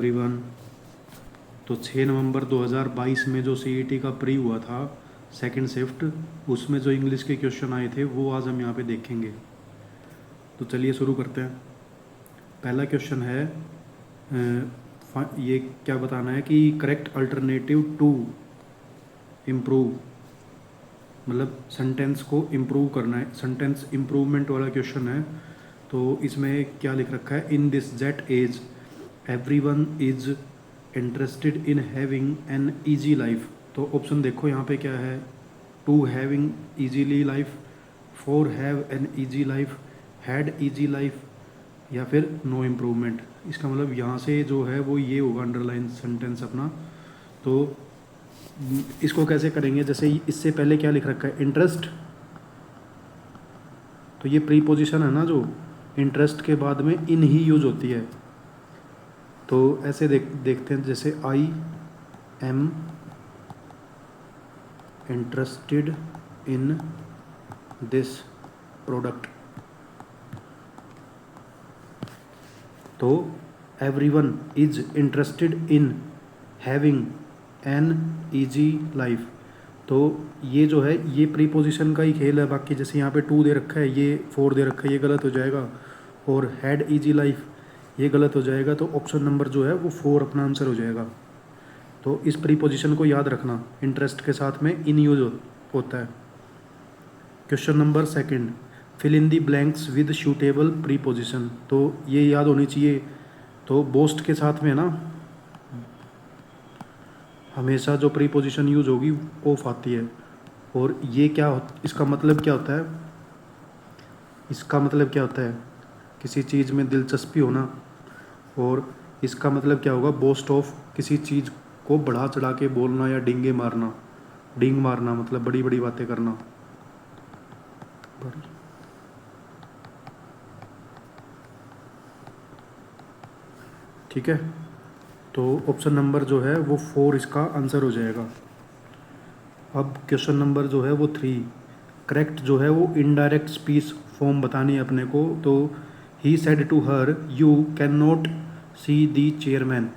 Everyone. तो 6 नवंबर 2022 में जो सीईटी का प्री हुआ था सेकंड शिफ्ट, उसमें जो इंग्लिश के क्वेश्चन आए थे वो आज हम यहाँ पे देखेंगे। तो चलिए शुरू करते हैं। पहला क्वेश्चन है ये क्या बताना है कि करेक्ट अल्टरनेटिव टू इम्प्रूव, मतलब सेंटेंस को इम्प्रूव करना है, सेंटेंस इम्प्रूवमेंट वाला क्वेश्चन है। तो इसमें क्या लिख रखा है, in this jet age everyone is interested in having an easy life. तो ऑप्शन देखो यहाँ पे क्या है, to having easily life, for have an easy life, had easy life, या फिर नो इम्प्रूवमेंट। इसका मतलब यहाँ से जो है वो ये होगा अंडरलाइन सेंटेंस अपना। तो इसको कैसे करेंगे, जैसे इससे पहले क्या लिख रखा है, इंटरेस्ट। तो ये प्रीपोजिशन है ना, जो इंटरेस्ट के बाद में इन ही यूज होती है। तो ऐसे देखते हैं, जैसे I am interested in this product. तो everyone is interested in having an easy life. तो ये जो है ये प्रीपोजिशन का ही खेल है। बाकी जैसे यहाँ पे टू दे रखा है, ये फोर दे रखा है, ये गलत हो जाएगा। और हैड ईजी लाइफ ये गलत हो जाएगा। तो ऑप्शन नंबर जो है वो फोर अपना आंसर हो जाएगा। तो इस प्रीपोजिशन को याद रखना, इंटरेस्ट के साथ में इन यूज होता है। Question number second, fill in the blanks with suitable preposition. तो ये याद होनी चाहिए। तो बोस्ट के साथ में ना हमेशा जो प्रीपोजिशन यूज होगी ऑफ आती है। और ये इसका मतलब क्या होता है, इसका मतलब क्या होता है, किसी चीज़ में दिलचस्पी होना। और इसका मतलब क्या होगा, बोस्ट ऑफ, किसी चीज़ को बढ़ा चढ़ा के बोलना या डिंगे मारना। डिंग मारना मतलब बड़ी बड़ी बातें करना। ठीक है, तो ऑप्शन नंबर जो है वो फोर इसका आंसर हो जाएगा। अब क्वेश्चन नंबर जो है वो थ्री, करेक्ट जो है वो इनडायरेक्ट स्पीच फॉर्म बतानी है अपने को। तो ही said to her you can not see the chairman.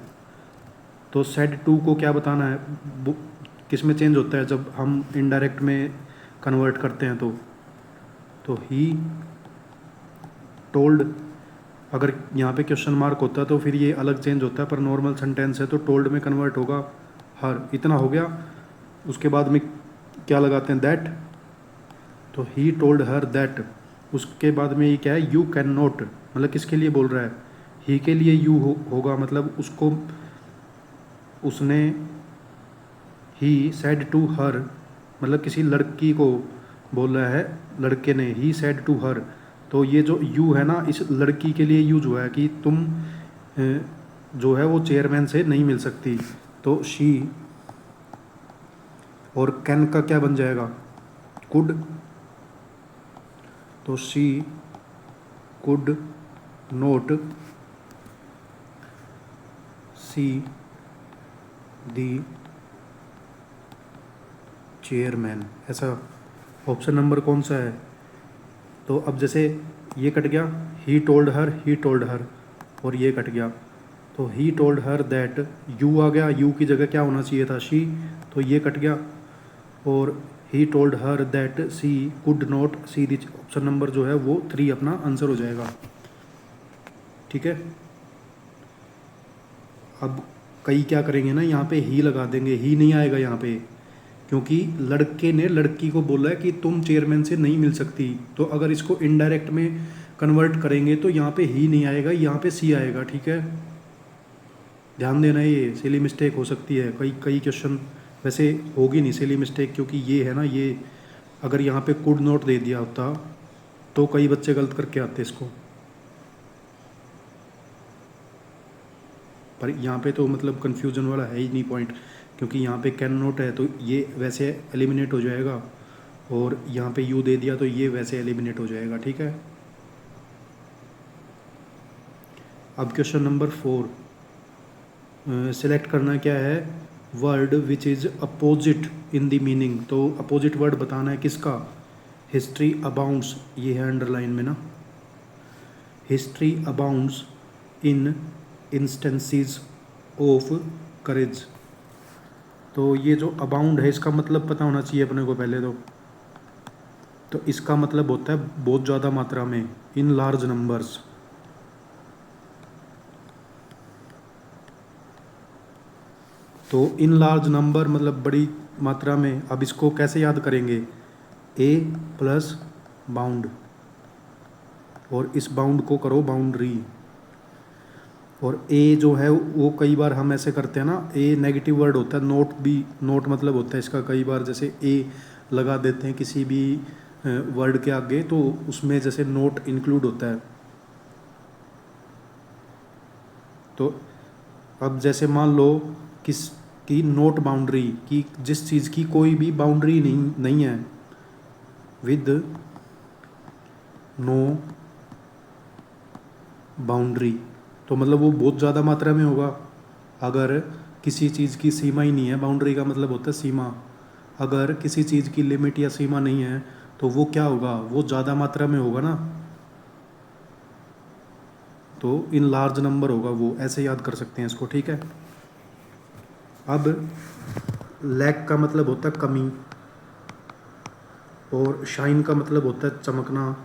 तो सेड टू को क्या बताना है, किस में चेंज होता है जब हम इनडायरेक्ट में कन्वर्ट करते हैं। तो ही टोल्ड, अगर यहाँ पे क्वेश्चन मार्क होता है तो फिर ये अलग चेंज होता है, पर नॉर्मल सेंटेंस है तो टोल्ड में कन्वर्ट होगा हर। इतना हो गया। उसके बाद में क्या लगाते हैं, दैट। तो ही टोल्ड हर दैट। उसके बाद में ये क्या है, यू कैन नॉट, मतलब किसके लिए बोल रहा है, ही के लिए यू होगा, मतलब उसको, उसने, ही सेड टू हर मतलब किसी लड़की को बोल रहा है, लड़के ने, ही सेड टू हर। तो ये जो यू है ना, इस लड़की के लिए यूज हुआ है कि तुम जो है वो चेयरमैन से नहीं मिल सकती। तो शी, और कैन का क्या बन जाएगा, कुड। तो she could not see the chairman. ऐसा ऑप्शन नंबर कौन सा है। तो अब जैसे ये कट गया, ही टोल्ड हर, और ये कट गया। तो he told her that, you आ गया, यू की जगह क्या होना चाहिए था, शी। तो ये कट गया। और he told her that she could not see the. Option number जो है वो थ्री अपना आंसर हो जाएगा। ठीक है, अब कई क्या करेंगे ना, यहाँ पे ही लगा देंगे, ही नहीं आएगा यहाँ पे, क्योंकि लड़के ने लड़की को बोला है कि तुम चेयरमैन से नहीं मिल सकती। तो अगर इसको इनडायरेक्ट में कन्वर्ट करेंगे तो यहाँ पे ही नहीं आएगा, यहाँ पे सी आएगा। ठीक है, ध्यान देना, ये सिली मिस्टेक हो सकती है। कई क्वेश्चन वैसे होगी नहीं सिली मिस्टेक, क्योंकि ये है ना, ये अगर यहाँ पे कुड नॉट दे दिया होता तो कई बच्चे गलत करके आते इसको। पर यहाँ पे तो मतलब कन्फ्यूजन वाला है ही नहीं पॉइंट, क्योंकि यहाँ पे कैन नॉट है तो ये वैसे एलिमिनेट हो जाएगा, और यहाँ पे यू दे दिया तो ये वैसे एलिमिनेट हो जाएगा। ठीक है, अब क्वेश्चन नंबर फोर, सिलेक्ट करना क्या है, word which is opposite in the meaning. तो अपोजिट वर्ड बताना है किसका, हिस्ट्री अबाउंड्स, ये है अंडरलाइन में ना, history abounds in instances of courage. तो ये जो अबाउंड है इसका मतलब पता होना चाहिए अपने को पहले तो इसका मतलब होता है बहुत ज़्यादा मात्रा में, इन लार्ज नंबर्स। तो इन लार्ज नंबर मतलब बड़ी मात्रा में। अब इसको कैसे याद करेंगे, ए प्लस बाउंड, और इस बाउंड को करो बाउंड्री। और ए जो है वो कई बार हम ऐसे करते हैं ना, ए नेगेटिव वर्ड होता है, नोट भी नोट मतलब होता है इसका कई बार, जैसे ए लगा देते हैं किसी भी वर्ड के आगे तो उसमें जैसे नोट इंक्लूड होता है। तो अब जैसे मान लो किस की नोट बाउंड्री की, जिस चीज़ की कोई भी बाउंड्री नहीं है, विद नो बाउंड्री, तो मतलब वो बहुत ज़्यादा मात्रा में होगा। अगर किसी चीज़ की सीमा ही नहीं है, बाउंड्री का मतलब होता है सीमा, अगर किसी चीज़ की लिमिट या सीमा नहीं है तो वो क्या होगा, वो ज़्यादा मात्रा में होगा ना, तो इन लार्ज नंबर होगा वो, ऐसे याद कर सकते हैं इसको, ठीक है। अब लैक का मतलब होता है कमी, और शाइन का मतलब होता है चमकना,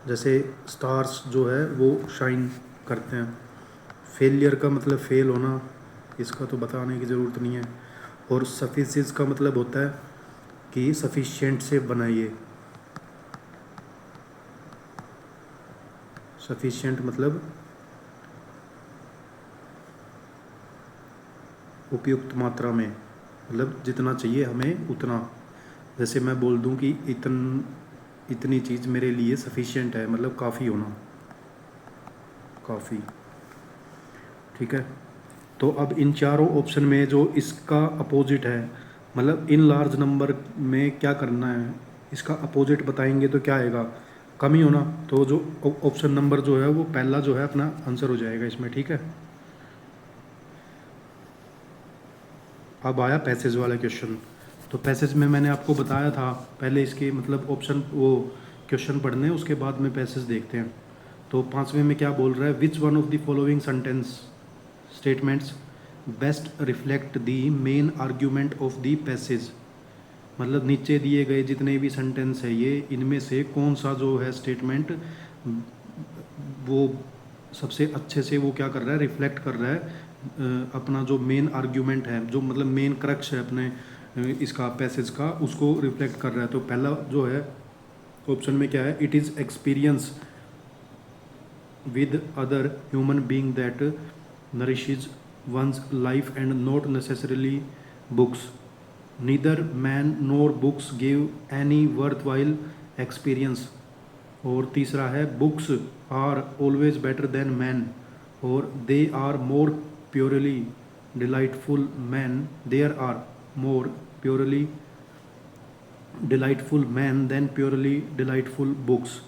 जैसे स्टार्स जो है वो शाइन करते हैं। फेलियर का मतलब फेल होना, इसका तो बताने की ज़रूरत नहीं है। और सफिशिएंस का मतलब होता है कि सफिशिएंट से बनाइए, सफिशिएंट मतलब उपयुक्त मात्रा में, मतलब जितना चाहिए हमें उतना। जैसे मैं बोल दूं कि इतनी चीज़ मेरे लिए सफिशिएंट है, मतलब काफ़ी होना, काफ़ी, ठीक है। तो अब इन चारों ऑप्शन में जो इसका अपोजिट है, मतलब इन लार्ज नंबर में क्या करना है, इसका अपोजिट बताएंगे तो क्या आएगा, कमी होना। तो जो ऑप्शन नंबर जो है वो पहला जो है अपना आंसर हो जाएगा इसमें, ठीक है। अब आया पैसेज वाला क्वेश्चन। तो पैसेज में मैंने आपको बताया था पहले इसके मतलब ऑप्शन वो क्वेश्चन पढ़ने, उसके बाद में पैसेज देखते हैं। तो पांचवें में क्या बोल रहा है, which one of the following sentence statements best reflect the main argument of the passage. मतलब नीचे दिए गए जितने भी सेंटेंस है ये, इनमें से कौन सा जो है स्टेटमेंट वो सबसे अच्छे से वो क्या कर रहा है, रिफ्लेक्ट कर रहा है अपना जो मेन आर्ग्यूमेंट है, जो मतलब मेन क्रक्स है अपने इसका पैसेज का, उसको रिफ्लेक्ट कर रहा है। तो पहला जो है ऑप्शन में क्या है, it is experience with other human being that nourishes one's life and not necessarily books, neither man nor books give any worthwhile experience. और तीसरा है, books are always better than man, और they are more purely delightful man, there are more purely delightful man than purely delightful books.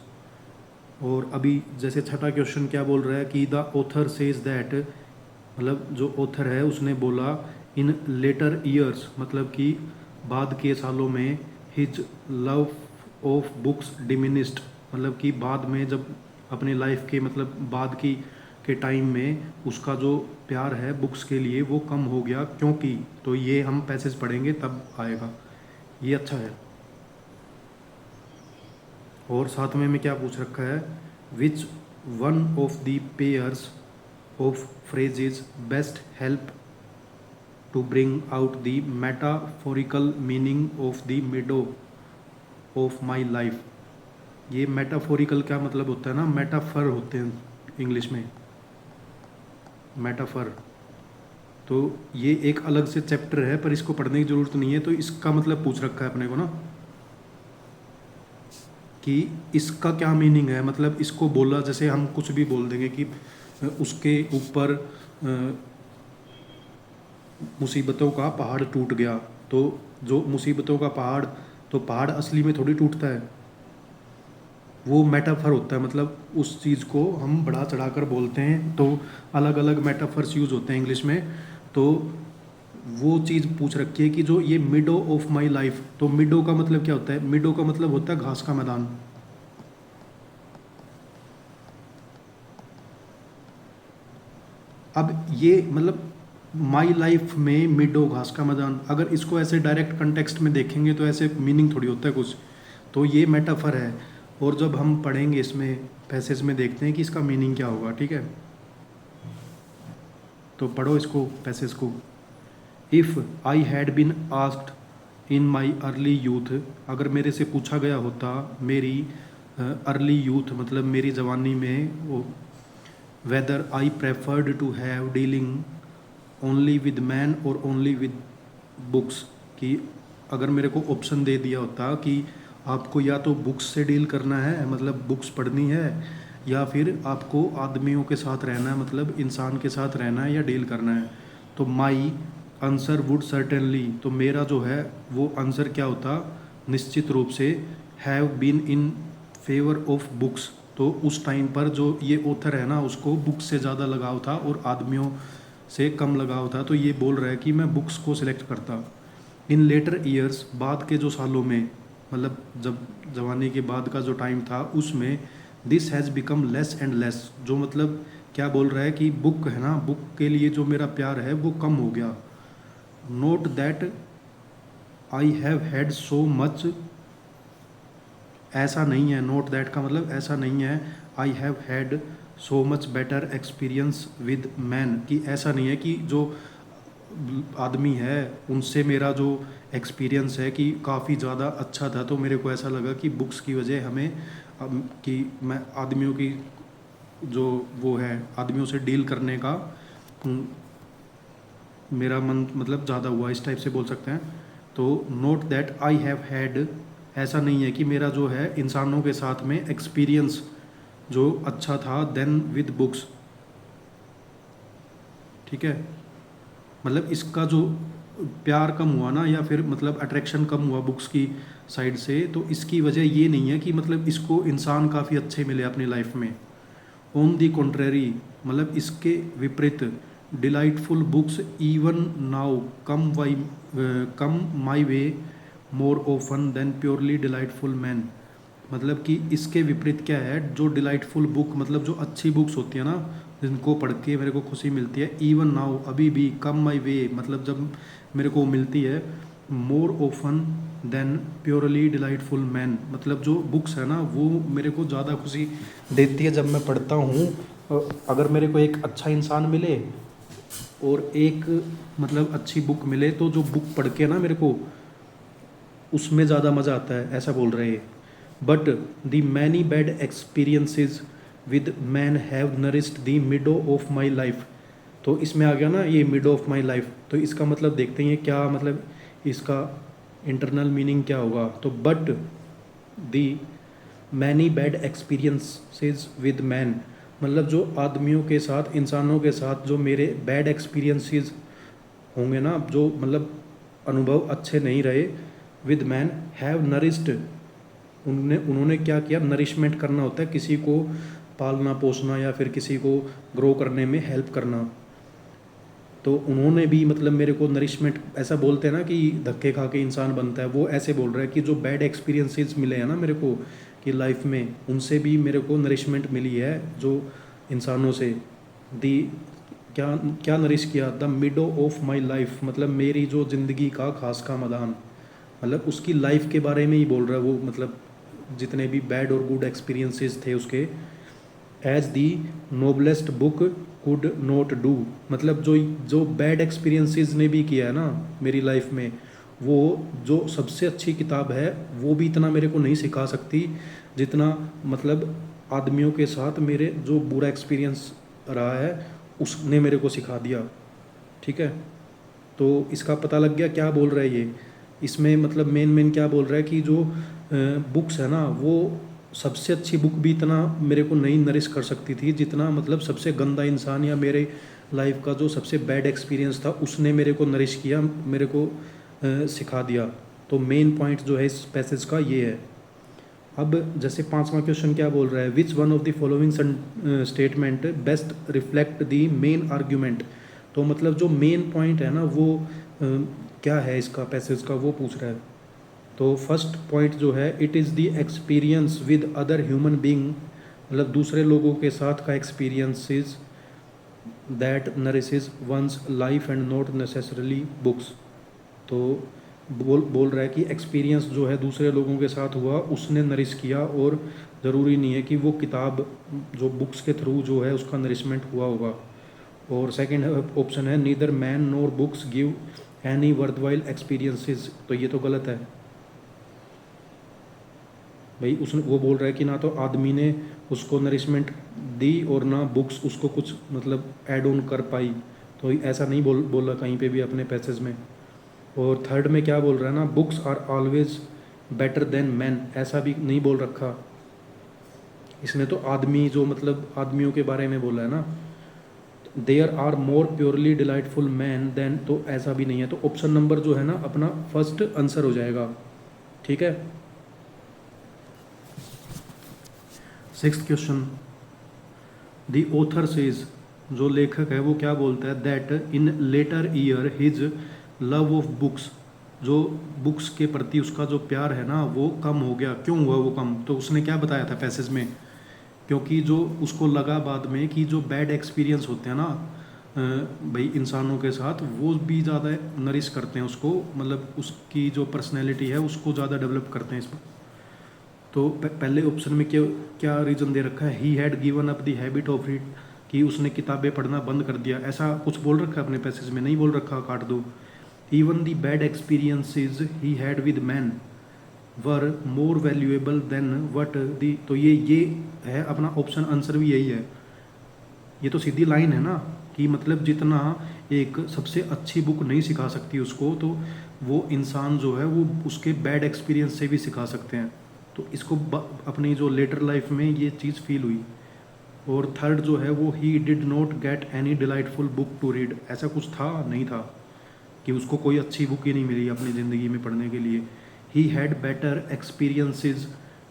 और अभी जैसे छठा question क्या बोल रहा है कि द ऑथर सेज दैट, मतलब जो ऑथर है उसने बोला, इन लेटर ईयर्स मतलब कि बाद के सालों में, his love of books diminished, मतलब कि बाद में जब अपनी लाइफ के मतलब बाद की के टाइम में उसका जो प्यार है बुक्स के लिए वो कम हो गया, क्योंकि, तो ये हम पैसेज पढ़ेंगे तब आएगा, ये अच्छा है। और सातवें में क्या पूछ रखा है, which one of the pairs of phrases best help to bring out the metaphorical meaning of the meadow of my life. ये मेटाफोरिकल क्या मतलब होता है ना, मेटाफर होते हैं इंग्लिश में, मेटाफर। तो ये एक अलग से चैप्टर है पर इसको पढ़ने की ज़रूरत नहीं है। तो इसका मतलब पूछ रखा है अपने को ना कि इसका क्या मीनिंग है, मतलब इसको बोला, जैसे हम कुछ भी बोल देंगे कि उसके ऊपर मुसीबतों का पहाड़ टूट गया, तो जो मुसीबतों का पहाड़, तो पहाड़ असली में थोड़ी टूटता है, वो मेटाफर होता है, मतलब उस चीज़ को हम बढ़ा चढ़ा कर बोलते हैं। तो अलग अलग मेटाफर्स यूज़ होते हैं इंग्लिश में। तो वो चीज़ पूछ रखी है कि जो ये मिडो ऑफ माई लाइफ, तो मिडो का मतलब क्या होता है, मिडो का मतलब होता है घास का मैदान। अब ये मतलब माई लाइफ में मिडो घास का मैदान, अगर इसको ऐसे डायरेक्ट कंटेक्स्ट में देखेंगे तो ऐसे मीनिंग थोड़ी होता है कुछ, तो ये मेटाफर है। और जब हम पढ़ेंगे इसमें पैसेज में देखते हैं कि इसका मीनिंग क्या होगा, ठीक है। तो पढ़ो इसको पैसेज को। If I had been asked in my early youth, अगर मेरे से पूछा गया होता मेरी अर्ली यूथ मतलब मेरी जवानी में, वो whether I preferred to have dealing only with man और ओनली विद बुक्स, कि अगर मेरे को ऑप्शन दे दिया होता कि आपको या तो बुक्स से डील करना है मतलब बुक्स पढ़नी है, या फिर आपको आदमियों के साथ रहना है मतलब इंसान के साथ रहना है या डील करना है, तो माई आंसर वुड सर्टेनली, तो मेरा जो है वो आंसर क्या होता, निश्चित रूप से have been in favour of books. तो उस टाइम पर जो ये ऑथर है ना उसको बुक्स से ज़्यादा लगाव था और आदमियों से कम लगाव था, तो ये बोल रहा है कि मैं बुक्स को सिलेक्ट करता। इन लेटर ईयर्स, बाद के जो सालों में मतलब जब जवानी के बाद का जो टाइम था उसमें, this has become less and less, जो मतलब क्या बोल रहा है कि बुक है ना, बुक के लिए जो मेरा प्यार है वो कम हो गया। Note that I have had so much, ऐसा नहीं है, नोट दैट का मतलब ऐसा नहीं है, I have had so much better experience with man, कि ऐसा नहीं है कि जो आदमी है उनसे मेरा जो एक्सपीरियंस है कि काफ़ी ज़्यादा अच्छा था, तो मेरे को ऐसा लगा कि बुक्स की वजह हमें कि मैं आदमियों की जो वो है आदमियों से डील करने का मेरा मन मतलब ज़्यादा हुआ, इस टाइप से बोल सकते हैं। तो note that I have had, ऐसा नहीं है कि मेरा जो है इंसानों के साथ में एक्सपीरियंस जो अच्छा था देन विद बुक्स, ठीक है। मतलब इसका जो प्यार कम हुआ ना या फिर मतलब अट्रैक्शन कम हुआ बुक्स की साइड से, तो इसकी वजह ये नहीं है कि मतलब इसको इंसान काफ़ी अच्छे मिले अपनी लाइफ में। ऑन दी कॉन्ट्रेरी, मतलब इसके विपरीत, delightful books even now come my way more often than purely delightful man, मतलब कि इसके विपरीत क्या है, जो डिलाइटफुल बुक मतलब जो अच्छी बुक्स होती है ना जिनको पढ़ के मेरे को खुशी मिलती है, इवन नाउ अभी भी, कम माई वे मतलब जब मेरे को मिलती है, more often than purely delightful man, मतलब जो बुक्स है ना वो मेरे को ज़्यादा खुशी देती है जब मैं पढ़ता हूँ। अगर मेरे को एक अच्छा इंसान मिले और एक मतलब अच्छी बुक मिले, तो जो बुक पढ़ के ना मेरे को उसमें ज़्यादा मज़ा आता है, ऐसा बोल रहे हैं। But the many bad experiences with man have nourished the meadow of my life, तो इसमें आ गया ना ये मिडो ऑफ माई लाइफ, तो इसका मतलब देखते हैं क्या मतलब इसका इंटरनल मीनिंग क्या होगा। तो but the many bad experiences with man, मतलब जो आदमियों के साथ इंसानों के साथ जो मेरे बैड एक्सपीरियंसेस होंगे ना, जो मतलब अनुभव अच्छे नहीं रहे, विद मैन हैव नरिस्ड, उन्होंने क्या किया, नरिशमेंट करना होता है किसी को पालना पोसना या फिर किसी को ग्रो करने में हेल्प करना, तो उन्होंने भी मतलब मेरे को नरिशमेंट, ऐसा बोलते हैं ना कि धक्के खा के इंसान बनता है, वो ऐसे बोल रहा है कि जो बैड एक्सपीरियंसेस मिले हैं ना मेरे को कि लाइफ में, उनसे भी मेरे को नरिशमेंट मिली है जो इंसानों से। दी क्या क्या नरिश किया, the meadow of my life, मतलब मेरी जो ज़िंदगी का खास का मैदान, मतलब उसकी लाइफ के बारे में ही बोल रहा है वो, मतलब जितने भी बैड और गुड एक्सपीरियंसेस थे उसके। As the noblest book could not do, मतलब जो जो बैड एक्सपीरियंसेस ने भी किया है ना मेरी लाइफ में, वो जो सबसे अच्छी किताब है वो भी इतना मेरे को नहीं सिखा सकती जितना मतलब आदमियों के साथ मेरे जो बुरा एक्सपीरियंस रहा है उसने मेरे को सिखा दिया, ठीक है। तो इसका पता लग गया क्या बोल रहा है ये, इसमें मतलब मेन क्या बोल रहा है कि जो बुक्स है ना वो सबसे अच्छी बुक भी इतना मेरे को नहीं नरिश कर सकती थी जितना मतलब सबसे गंदा इंसान या मेरे लाइफ का जो सबसे बैड एक्सपीरियंस था उसने मेरे को नरिश किया, मेरे को सिखा दिया। तो मेन पॉइंट जो है इस पैसेज का ये है। अब जैसे 5वां क्वेश्चन क्या बोल रहा है, which one of the following statement best reflect the main argument, तो मतलब जो मेन पॉइंट है ना वो क्या है इसका पैसेज का वो पूछ रहा है। तो फर्स्ट पॉइंट जो है, it is the experience with other human being, मतलब दूसरे लोगों के साथ का experiences that nourishes one's life and not necessarily books. तो बोल रहा है कि एक्सपीरियंस जो है दूसरे लोगों के साथ हुआ उसने नरिश किया, और ज़रूरी नहीं है कि वो किताब जो बुक्स के थ्रू जो है उसका नरिशमेंट हुआ होगा। और सेकंड ऑप्शन है neither man nor books give any worthwhile experiences. तो ये तो गलत है भाई, उसने वो बोल रहा है कि ना तो आदमी ने उसको नरिशमेंट दी और ना बुक्स उसको कुछ मतलब ऐड ऑन कर पाई। तो ऐसा नहीं बोला कहीं पे भी अपने पैसेज में। और थर्ड में क्या बोल रहा है ना, books are always better than man, ऐसा भी नहीं बोल रखा इसने। तो आदमी जो मतलब आदमियों के बारे में बोला है ना, there are more purely delightful man than, तो ऐसा भी नहीं है। तो ऑप्शन नंबर जो है ना अपना फर्स्ट आंसर हो जाएगा। ठीक है। Sixth question, the author says, जो लेखक है वो क्या बोलता है, that in later year his love of books, जो बुक्स के प्रति उसका जो प्यार है ना वो कम हो गया। क्यों हुआ वो कम? तो उसने क्या बताया था पैसेज में, क्योंकि जो उसको लगा बाद में कि जो बैड एक्सपीरियंस होते हैं ना भाई इंसानों के साथ, वो भी ज़्यादा नरिश करते हैं उसको, मतलब उसकी जो पर्सनैलिटी है उसको ज़्यादा डेवलप करते हैं इसमें। तो पहले ऑप्शन में क्या क्या रीज़न दे रखा है, he had given up the habit of read, कि उसने किताबें पढ़ना बंद कर दिया, ऐसा कुछ बोल रखा है अपने पैसेज में? नहीं बोल रखा, काट दो। Even the bad experiences he had with man were more valuable then what दी। तो ये है अपना ऑप्शन, आंसर भी यही है। ये तो सीधी लाइन है ना कि मतलब जितना एक सबसे अच्छी बुक नहीं सिखा सकती उसको, तो वो इंसान जो है वो उसके बैड एक्सपीरियंस से भी सिखा सकते हैं। तो इसको अपनी जो लेटर लाइफ में ये चीज़ फील हुई। और थर्ड जो है वो he did not get any delightful book to read, ऐसा कुछ था नहीं था कि उसको कोई अच्छी बुक ही नहीं मिली अपनी ज़िंदगी में पढ़ने के लिए। He had better experiences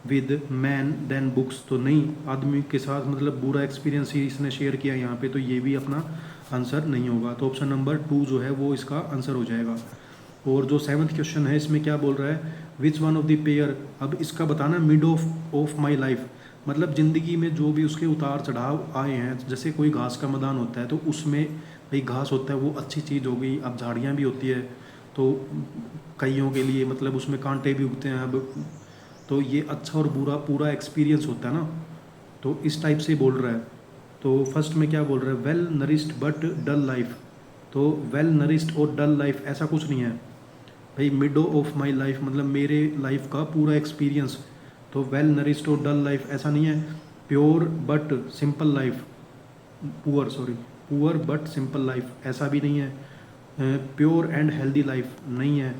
with man than books, तो नहीं, आदमी के साथ मतलब बुरा एक्सपीरियंस ही इसने शेयर किया यहाँ पे, तो ये भी अपना आंसर नहीं होगा। तो ऑप्शन नंबर 2 जो है वो इसका आंसर हो जाएगा। और जो सेवन्थ क्वेश्चन है इसमें क्या बोल रहा है, which one of the pair, अब इसका बताना मिड ऑफ माई लाइफ, मतलब ज़िंदगी में जो भी उसके उतार चढ़ाव आए हैं, जैसे कोई घास का मैदान होता है तो उसमें भाई घास होता है वो अच्छी चीज़ हो गई, अब झाड़ियाँ भी होती है तो कईयों के लिए मतलब उसमें कांटे भी उगते हैं अब, तो ये अच्छा और बुरा पूरा एक्सपीरियंस होता है ना, तो इस टाइप से बोल रहा है। तो फर्स्ट में क्या बोल रहा है, well nourished but dull life, तो वेल नरिश्ड और डल लाइफ ऐसा कुछ नहीं है भाई। मिडो ऑफ माई लाइफ मतलब मेरे लाइफ का पूरा एक्सपीरियंस, तो वेल नरिश्ड और डल लाइफ ऐसा नहीं है। Pure but simple life, poor but simple life ऐसा भी नहीं है। प्योर एंड हेल्दी लाइफ नहीं है।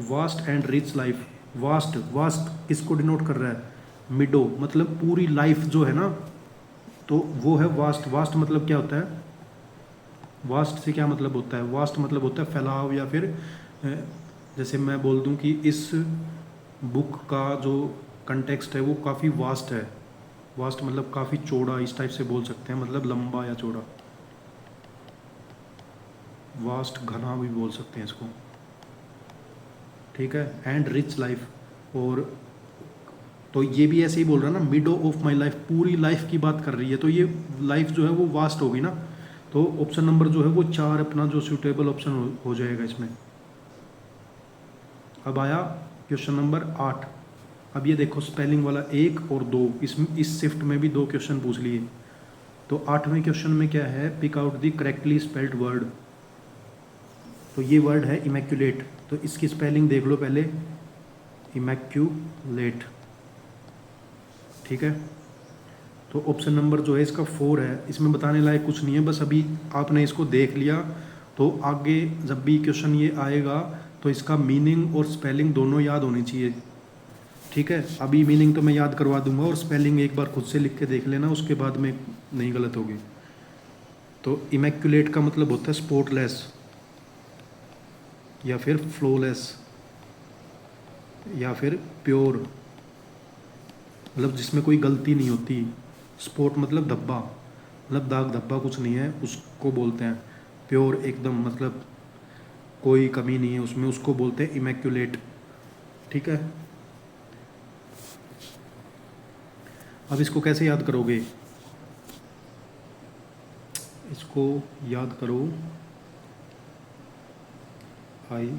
Vast and rich life, vast किसको डिनोट कर रहा है, मिडो मतलब पूरी लाइफ जो है ना, तो वो है वास्ट। वास्ट मतलब क्या होता है, वास्ट से क्या मतलब होता है, वास्ट मतलब होता है फैलाव, या फिर जैसे मैं बोल दूं कि इस बुक का जो कंटेक्स्ट है वो काफ़ी वास्ट है। वास्ट मतलब काफ़ी चौड़ा, इस टाइप से बोल सकते हैं, मतलब लंबा या चौड़ा। वास्ट घना भी बोल सकते हैं इसको। ठीक है। एंड रिच लाइफ, और तो ये भी ऐसे ही बोल रहा है ना, मिडो ऑफ माई लाइफ पूरी लाइफ की बात कर रही है, तो ये लाइफ जो है वो वास्ट होगी ना। तो ऑप्शन नंबर जो है वो 4 अपना जो सूटेबल ऑप्शन हो जाएगा इसमें। अब आया क्वेश्चन नंबर 8। अब ये देखो स्पेलिंग वाला 1 और 2, इस शिफ्ट में भी 2 क्वेश्चन पूछ लिए। तो 8वें क्वेश्चन में क्या है, pick out the correctly spelled word. तो ये वर्ड है इमैक्यूलेट, तो इसकी स्पेलिंग देख लो पहले, इमैक्यूलेट। ठीक है। तो ऑप्शन नंबर जो है इसका 4 है, इसमें बताने लायक कुछ नहीं है, बस अभी आपने इसको देख लिया तो आगे जब भी क्वेश्चन ये आएगा तो इसका मीनिंग और स्पेलिंग दोनों याद होनी चाहिए। ठीक है। अभी मीनिंग तो मैं याद करवा दूंगा और स्पेलिंग एक बार खुद से लिख के देख लेना, उसके बाद में नहीं गलत होगी। तो इमैक्यूलेट का मतलब होता है स्पॉटलेस या फिर फ्लॉलेस या फिर प्योर, मतलब जिसमें कोई गलती नहीं होती। स्पॉट मतलब धब्बा, मतलब दाग धब्बा कुछ नहीं है उसको बोलते हैं। प्योर एकदम मतलब कोई कमी नहीं है उसमें, उसको बोलते हैं इमैक्यूलेट। ठीक है। अब इसको कैसे याद करोगे, इसको याद करो, आई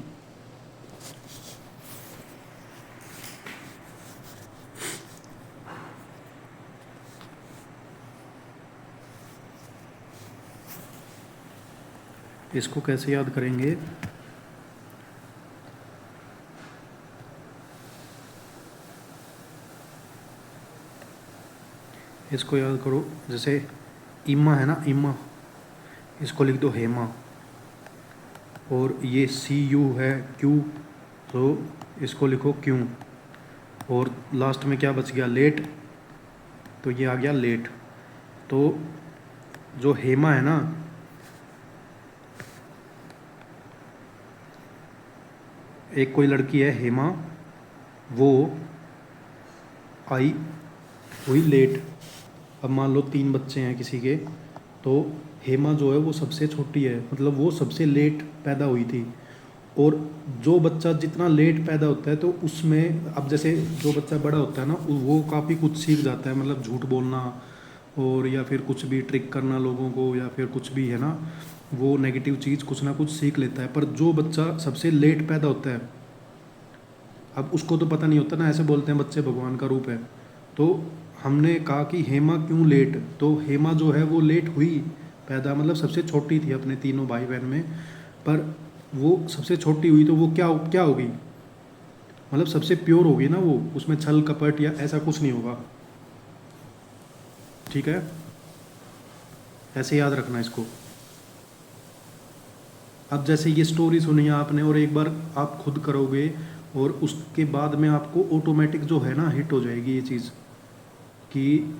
इसको कैसे याद करेंगे? इसको याद करो, जैसे इमा है ना, इमा, इसको लिख दो हेमा, और ये सी यू है क्यू, तो इसको लिखो क्यों, और लास्ट में क्या बच गया? लेट, तो ये आ गया लेट। तो जो हेमा है ना, एक कोई लड़की है हेमा, वो आई हुई लेट। अब मान लो 3 बच्चे हैं किसी के, तो हेमा जो है वो सबसे छोटी है, मतलब वो सबसे लेट पैदा हुई थी। और जो बच्चा जितना लेट पैदा होता है तो उसमें, अब जैसे जो बच्चा बड़ा होता है ना, वो काफ़ी कुछ सीख जाता है, मतलब झूठ बोलना और या फिर कुछ भी ट्रिक करना लोगों को, या फिर कुछ भी है ना, वो नेगेटिव चीज़ कुछ ना कुछ सीख लेता है। पर जो बच्चा सबसे लेट पैदा होता है, अब उसको तो पता नहीं होता ना, ऐसे बोलते हैं बच्चे भगवान का रूप है। तो हमने कहा कि हेमा क्यों लेट, तो हेमा जो है वो लेट हुई पैदा, मतलब सबसे छोटी थी अपने तीनों भाई बहन में, पर वो सबसे छोटी हुई तो वो क्या क्या होगी, मतलब सबसे प्योर होगी ना वो, उसमें छल कपट या ऐसा कुछ नहीं होगा। ठीक है, ऐसे याद रखना इसको। अब जैसे ये स्टोरी सुनी है आपने और एक बार आप खुद करोगे, और उसके बाद में आपको ऑटोमेटिक जो है ना हिट हो जाएगी ये चीज़, कि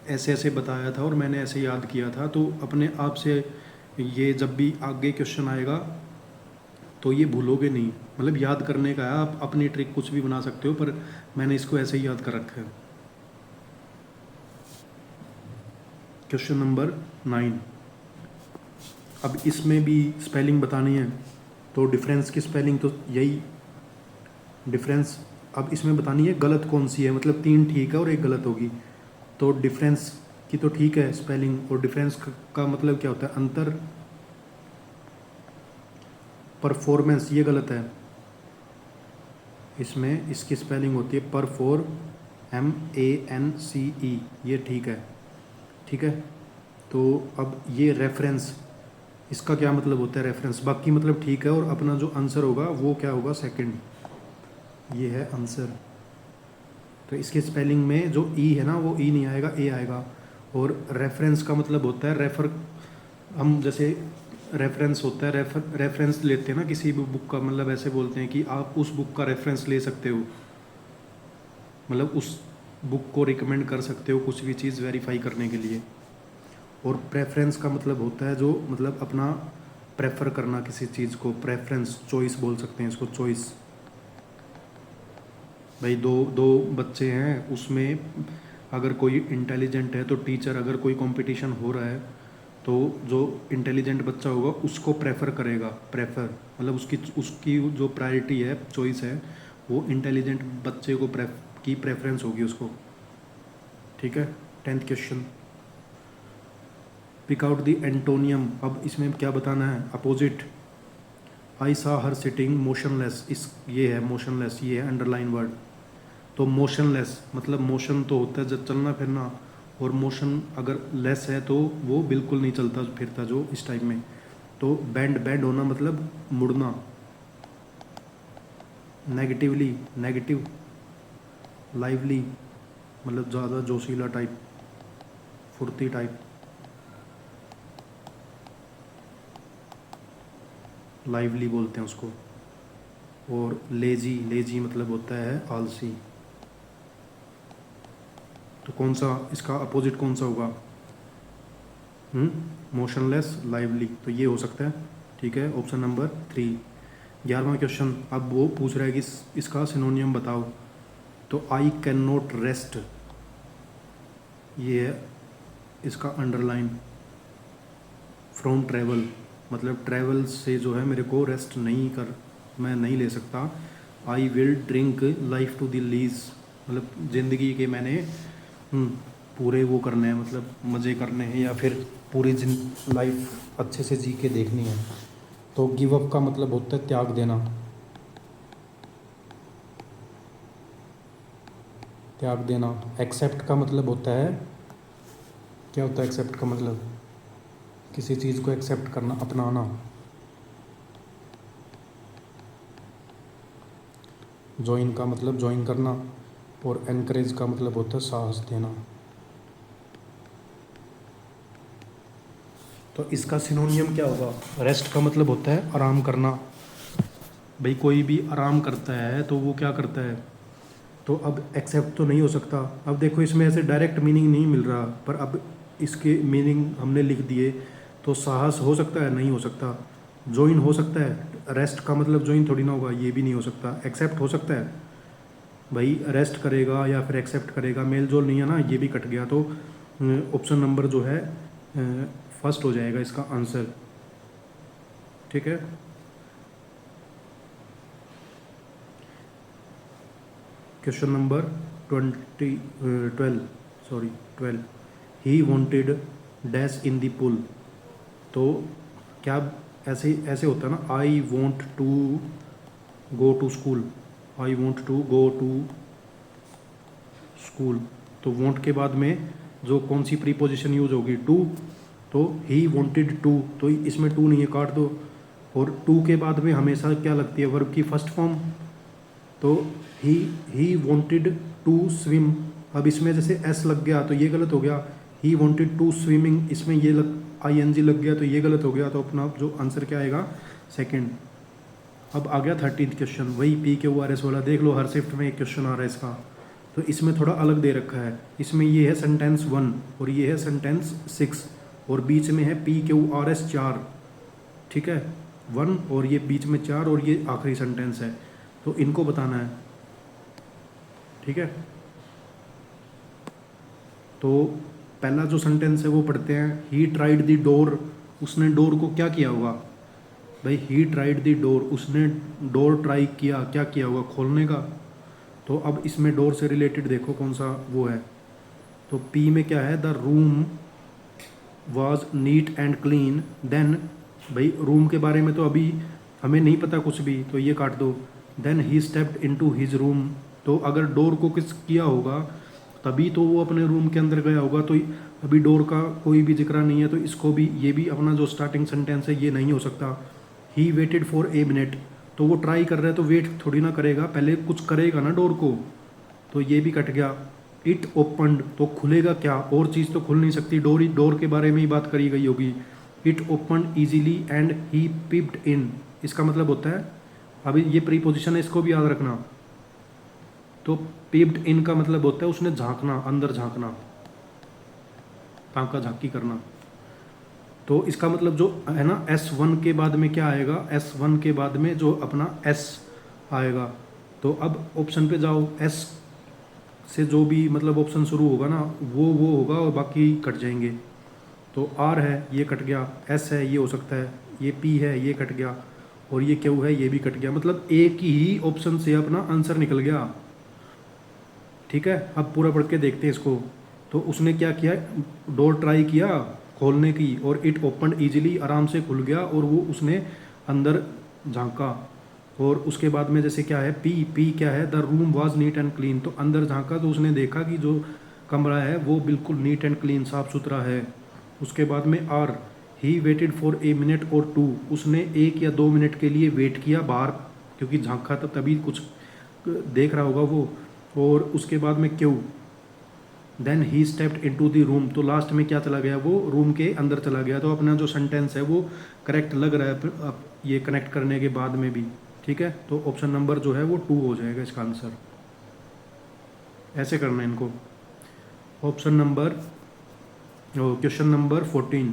ऐसे ऐसे बताया था और मैंने ऐसे याद किया था। तो अपने आप से ये जब भी आगे क्वेश्चन आएगा तो ये भूलोगे नहीं, मतलब याद करने का है, आप अपनी ट्रिक कुछ भी बना सकते हो, पर मैंने इसको ऐसे ही याद कर रखा है। Question number 9। अब इसमें भी स्पेलिंग बतानी है, तो डिफरेंस की स्पेलिंग तो यही डिफरेंस। अब इसमें बतानी है गलत कौन सी है, मतलब 3 ठीक है और एक गलत होगी। तो डिफरेंस की तो ठीक है स्पेलिंग, और डिफरेंस का मतलब क्या होता है? अंतर। परफॉर्मेंस ये गलत है, इसमें इसकी स्पेलिंग होती है MANCE, ये ठीक है। ठीक है, तो अब ये रेफरेंस, इसका क्या मतलब होता है? रेफरेंस, बाकी मतलब ठीक है, और अपना जो आंसर होगा वो क्या होगा? सेकंड, ये है आंसर। तो इसके स्पेलिंग में जो ई है ना, वो ई नहीं आएगा, ए आएगा। और रेफरेंस का मतलब होता है रेफर, हम जैसे रेफरेंस होता है, रेफरेंस लेते हैं ना किसी भी बुक का, मतलब ऐसे बोलते हैं कि आप उस बुक का रेफरेंस ले सकते हो, मतलब उस बुक को रिकमेंड कर सकते हो कुछ भी चीज़ वेरीफाई करने के लिए। और प्रेफरेंस का मतलब होता है जो, मतलब अपना प्रेफर करना किसी चीज़ को, प्रेफरेंस, चॉइस बोल सकते हैं इसको, चॉइस। भाई दो दो बच्चे हैं, उसमें अगर कोई इंटेलिजेंट है तो टीचर, अगर कोई कंपटीशन हो रहा है तो जो इंटेलिजेंट बच्चा होगा उसको प्रेफर करेगा। प्रेफर मतलब उसकी उसकी जो प्रायोरिटी है, चॉइस है, वो इंटेलिजेंट बच्चे को की प्रेफरेंस होगी उसको। ठीक है, 10th question, pick out the antonym. अब इसमें क्या बताना है? अपोजिट। आई सा हर सिटिंग मोशनलेस, इस ये है मोशनलेस, ये है अंडरलाइन वर्ड। तो मोशनलेस मतलब मोशन तो होता है जब चलना फिरना, और मोशन अगर लेस है तो वो बिल्कुल नहीं चलता फिरता, जो इस टाइप में। तो बैंड, बैंड होना मतलब मुड़ना। Negatively, negative. लाइवली मतलब ज़्यादा जोशीला टाइप, फुर्ती टाइप। लाइवली बोलते हैं उसको। और लेजी, लेजी मतलब होता है आलसी। तो कौन सा इसका अपोजिट कौन सा होगा? मोशनलेस, लाइवली, तो ये हो सकता है। ठीक है, ऑप्शन नंबर 3। 11वां क्वेश्चन, अब वो पूछ रहा है कि इसका सिनोनियम बताओ। तो आई कैन नॉट रेस्ट, ये है इसका अंडरलाइन। फ्रॉम ट्रैवल मतलब ट्रैवल से जो है मेरे को रेस्ट नहीं कर, मैं नहीं ले सकता। I will drink life to the lees, मतलब ज़िंदगी के मैंने पूरे वो करने हैं, मतलब मज़े करने हैं, या फिर पूरी लाइफ अच्छे से जी के देखनी है। तो गिव अप का मतलब होता है त्याग देना, त्याग देना। एक्सेप्ट का मतलब होता है, क्या होता है एक्सेप्ट का मतलब? किसी चीज़ को एक्सेप्ट करना, अपनाना। ज्वाइन का मतलब ज्वाइन करना, और एनकरेज का मतलब होता है साहस देना। तो इसका सिनोनियम क्या होगा? रेस्ट का मतलब होता है आराम करना। भाई कोई भी आराम करता है तो वो क्या करता है? तो अब एक्सेप्ट तो नहीं हो सकता। अब देखो इसमें ऐसे डायरेक्ट मीनिंग नहीं मिल रहा, पर अब इसके मीनिंग हमने लिख दिए। तो साहस हो सकता है? नहीं हो सकता। ज्वाइन हो सकता है? रेस्ट का मतलब ज्वाइन थोड़ी ना होगा, ये भी नहीं हो सकता। एक्सेप्ट हो सकता है? भाई रेस्ट करेगा या फिर एक्सेप्ट करेगा, मेल जोल नहीं है ना, ये भी कट गया। तो ऑप्शन नंबर जो है फर्स्ट हो जाएगा इसका आंसर। ठीक है। Question number 12 he wanted dash in the pool. तो क्या ऐसे ऐसे होता है ना, I want to go to school, I want to go to school. तो वॉन्ट के बाद में जो कौन सी प्रीपोजिशन यूज होगी? टू। तो ही वॉन्टेड टू, तो इसमें टू नहीं है, काट दो। और टू के बाद में हमेशा क्या लगती है? वर्ब की फर्स्ट फॉर्म। तो ही वॉन्टेड टू स्विम। अब इसमें जैसे एस लग गया तो ये गलत हो गया। ही वॉन्टेड टू स्विमिंग, इसमें ये ING लग गया तो ये गलत हो गया। तो अपना जो आंसर क्या आएगा? सेकंड। अब आ गया 13th क्वेश्चन, वही PQRS वाला। देख लो हर शिफ्ट में एक क्वेश्चन आ रहा है इसका। तो इसमें थोड़ा अलग दे रखा है। इसमें ये है सेंटेंस 1 और ये है सेंटेंस 6, और बीच में है PQRS 4। ठीक है, 1 और ये बीच में 4 और ये आखिरी सेंटेंस है। तो इनको बताना है। ठीक है, तो पहला जो सेंटेंस है वो पढ़ते हैं। ही ट्राइड द डोर, उसने डोर को क्या किया होगा? भाई ही ट्राइड द डोर, उसने डोर ट्राई किया, क्या किया होगा? खोलने का। तो अब इसमें डोर से रिलेटेड देखो कौन सा वो है। तो P में क्या है? The room was neat and clean then. भाई रूम के बारे में तो अभी हमें नहीं पता कुछ भी, तो ये काट दो। Then he stepped into his room. तो अगर डोर को किस किया होगा तभी तो वो अपने रूम के अंदर गया होगा। तो अभी डोर का कोई भी जिक्र नहीं है, तो इसको भी, ये भी अपना जो स्टार्टिंग सेंटेंस है ये नहीं हो सकता। ही वेटेड फॉर ए मिनट, तो वो ट्राई कर रहा है तो वेट थोड़ी ना करेगा, पहले कुछ करेगा ना डोर को। तो ये भी कट गया। इट ओपनड, तो खुलेगा क्या? और चीज़ तो खुल नहीं सकती, डोर ही डोर के बारे में ही बात करी गई होगी। It opened easily and he peeped in, इसका मतलब होता है, अभी ये प्रीपोजिशन है इसको भी याद रखना। तो पिप्ड इन का मतलब होता है उसने झांकना, अंदर झांकना, ताका झांकी करना। तो इसका मतलब जो है ना, S1 के बाद में क्या आएगा? S1 के बाद में जो अपना S आएगा। तो अब ऑप्शन पे जाओ, S से जो भी मतलब ऑप्शन शुरू होगा ना वो होगा और बाकी कट जाएंगे। तो R है ये कट गया, S है ये हो सकता है, ये P है ये कट गया, और ये Q है ये भी कट गया। मतलब एक ही ऑप्शन से अपना आंसर निकल गया। ठीक है, अब पूरा पढ़ के देखते हैं इसको। तो उसने क्या किया? डोर ट्राई किया खोलने की, और इट ओपन ईजिली, आराम से खुल गया, और वो उसने अंदर झांका। और उसके बाद में जैसे क्या है? पी क्या है? The room was NEET and clean, तो अंदर झांका तो उसने देखा कि जो कमरा है वो बिल्कुल नीट एंड क्लीन, साफ़ सुथरा है। उसके बाद में आर, he waited for a minute और 2, उसने 1 या 2 मिनट के लिए वेट किया बाहर, क्योंकि झांका था तभी कुछ देख रहा होगा वो। और उसके बाद में क्यों? Then he stepped into the room, तो लास्ट में क्या चला गया? वो रूम के अंदर चला गया। तो अपना जो सेंटेंस है वो करेक्ट लग रहा है अब ये कनेक्ट करने के बाद में भी। ठीक है, तो ऑप्शन नंबर जो है वो 2 हो जाएगा इसका आंसर। ऐसे करना है इनको। Option number question number 14,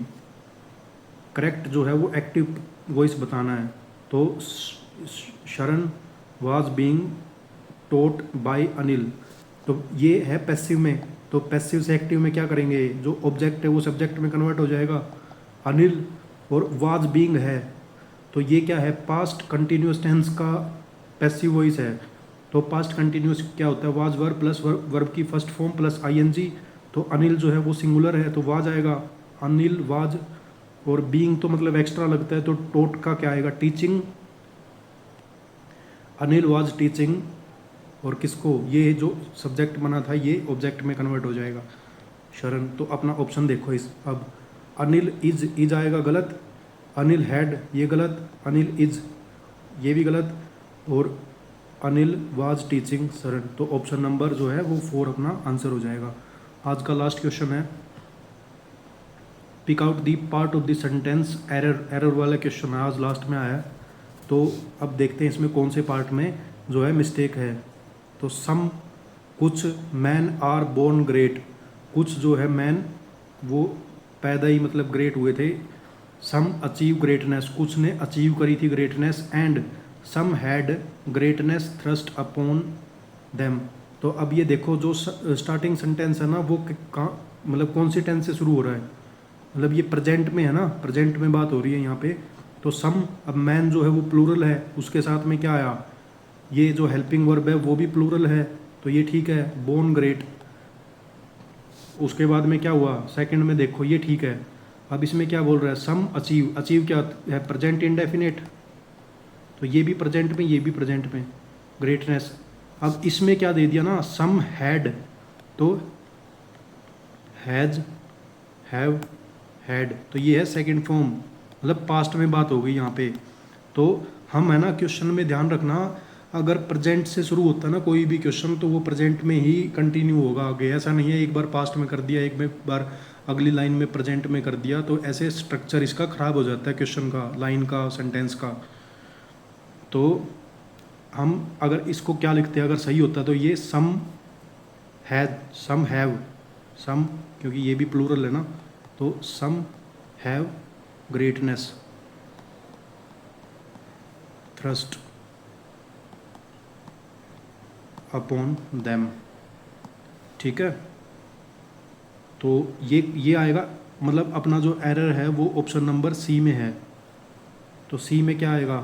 correct जो है वो एक्टिव वॉइस बताना है। तो Sharan was being taught by Anil, तो ये है पैसिव में। तो पैसिव से एक्टिव में क्या करेंगे? जो ऑब्जेक्ट है वो सब्जेक्ट में कन्वर्ट हो जाएगा, अनिल। और वाज बीइंग है तो ये क्या है? पास्ट कंटिन्यूस टेंस का पैसिव वॉइस है। तो पास्ट कंटिन्यूस क्या होता है? वाज वर्ब प्लस वर्ब की फर्स्ट फॉर्म प्लस ING। तो अनिल जो है वो सिंगुलर है तो वाज आएगा। अनिल वाज, और बीइंग तो मतलब एक्स्ट्रा लगता है, तो टोट का क्या आएगा, टीचिंग, अनिल वाज टीचिंग, और किसको, ये जो सब्जेक्ट बना था ये ऑब्जेक्ट में कन्वर्ट हो जाएगा, शरण। तो अपना ऑप्शन देखो इस, अब अनिल इज आएगा गलत, अनिल हैड ये गलत, अनिल इज ये भी गलत, और अनिल वाज टीचिंग शरण। तो ऑप्शन नंबर जो है वो 4 अपना आंसर हो जाएगा। आज का लास्ट क्वेश्चन है, pick out the part of the sentence error वाला क्वेश्चन है, आज लास्ट में आया है। तो अब देखते हैं इसमें कौन से पार्ट में जो है मिस्टेक है। तो सम, कुछ, मैन आर बोर्न ग्रेट, कुछ जो है मैन वो पैदा ही मतलब ग्रेट हुए थे, सम अचीव ग्रेटनेस, कुछ ने अचीव करी थी greatness, and some had greatness thrust upon them. तो अब ये देखो जो स्टार्टिंग सेंटेंस है ना वो मतलब कौन सी टेंस से शुरू हो रहा है, मतलब ये प्रेजेंट में है ना, प्रेजेंट में बात हो रही है यहाँ पे। तो सम, अब मैन जो है वो प्लूरल है, उसके साथ में क्या आया, ये जो हेल्पिंग वर्ब है वो भी प्लूरल है, तो ये ठीक है, बोर्न ग्रेट। उसके बाद में क्या हुआ, सेकंड में देखो ये ठीक है। अब इसमें क्या बोल रहा है, सम अचीव, अचीव क्या है, प्रेजेंट इंडेफिनिट, तो ये भी प्रेजेंट में ये भी प्रेजेंट में, ग्रेटनेस। अब इसमें क्या दे दिया ना, सम हैड, तो हैज, हैव, हैड, तो ये है सेकंड फॉर्म, मतलब पास्ट में बात हो गई यहाँ पे। तो हम है ना क्वेश्चन में ध्यान रखना, अगर प्रेजेंट से शुरू होता है ना कोई भी क्वेश्चन तो वो प्रेजेंट में ही कंटिन्यू होगा आगे, ऐसा नहीं है एक बार पास्ट में कर दिया एक बार अगली लाइन में प्रेजेंट में कर दिया, तो ऐसे स्ट्रक्चर इसका ख़राब हो जाता है क्वेश्चन का, लाइन का, सेंटेंस का। तो हम अगर इसको क्या लिखते हैं, अगर सही होता तो ये सम हैज, सम हैव, सम क्योंकि ये भी प्लूरल है ना, तो some have greatness thrust upon them, ठीक है। तो ये आएगा, मतलब अपना जो एरर है वो ऑप्शन नंबर सी में है, तो सी में क्या आएगा,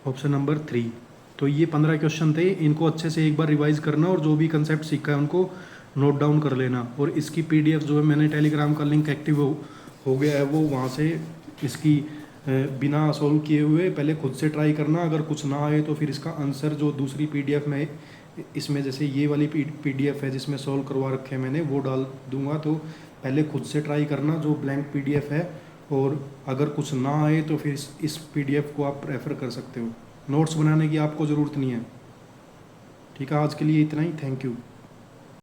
ऑप्शन नंबर 3। तो ये 15 क्वेश्चन थे, इनको अच्छे से एक बार रिवाइज करना और जो भी कंसेप्ट सीखा है उनको नोट डाउन कर लेना। और इसकी पीडीएफ जो है मैंने टेलीग्राम का लिंक एक्टिव हो गया है, वो वहाँ से इसकी बिना सॉल्व किए हुए पहले खुद से ट्राई करना, अगर कुछ ना आए तो फिर इसका आंसर जो दूसरी पीडीएफ में, इसमें जैसे ये वाली पीडीएफ है जिसमें सॉल्व करवा रखे हैं मैंने, वो डाल दूंगा। तो पहले खुद से ट्राई करना जो ब्लैंक पीडीएफ है, और अगर कुछ ना आए तो फिर इस पीडीएफ को आप रेफ़र कर सकते हो, नोट्स बनाने की आपको ज़रूरत नहीं है। ठीक है, आज के लिए इतना ही, थैंक यू।